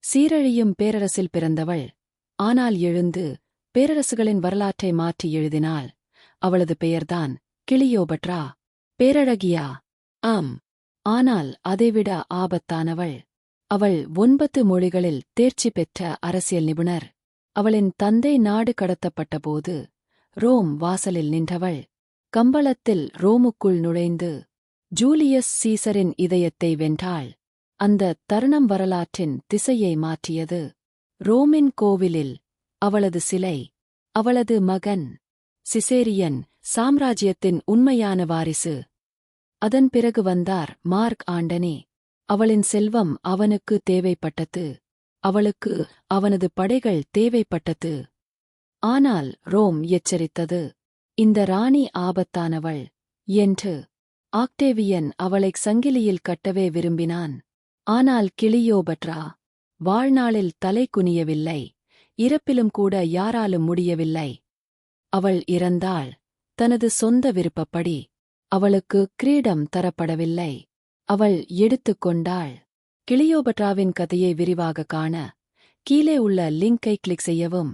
சீரழியும் பேரரசில் பிறந்தவள். ஆனால் எழுந்து பேரரசுகளின் வரலாற்றை மாற்றி எழுதினாள். அவளது பெயர்தான் கிளியோபட்ரா. பேரழகியா? ஆம். ஆனால் அதைவிட ஆபத்தானவள். அவள் 9 மொழிகளில் தேர்ச்சி பெற்ற அரசியல் நிபுணர். அவளின் தந்தை நாடு கடத்தப்பட்டபோது ரோம் வாசலில் நின்றவள். கம்பளத்தில் ரோமுக்குள் நுழைந்து ஜூலியஸ் சீசரின் இதயத்தை வென்றாள். அந்த தருணம் வரலாற்றின் திசையை மாற்றியது. ரோமின் கோவிலில் அவளது சிலை. அவளது மகன் சிசேரியன், சாம்ராஜ்யத்தின் உண்மையான வாரிசு. அதன் பிறகு வந்தார் மார்க் ஆண்டனி. அவளின் செல்வம் அவனுக்கு தேவைப்பட்டது. அவளுக்கு அவனது படைகள் தேவைப்பட்டது. ஆனால் ரோம் எச்சரித்தது. இந்த ராணி ஆபத்தானவள் என்று. ஆக்டேவியன் அவளைச் சங்கிலியில் கட்டவே விரும்பினான். ஆனால் கிளியோபட்ரா வாழ்நாளில் தலை குனியவில்லை. இறப்பிலும் கூட யாராலும் முடியவில்லை. அவள் இறந்தாள். தனது சொந்த விருப்பப்படி. அவளுக்கு கிரீடம் தரப்படவில்லை. அவள் எடுத்துக்கொண்டாள். கிளியோபட்ராவின் கதையை விரிவாக காண கீழே உள்ள லிங்கை கிளிக் செய்யவும்.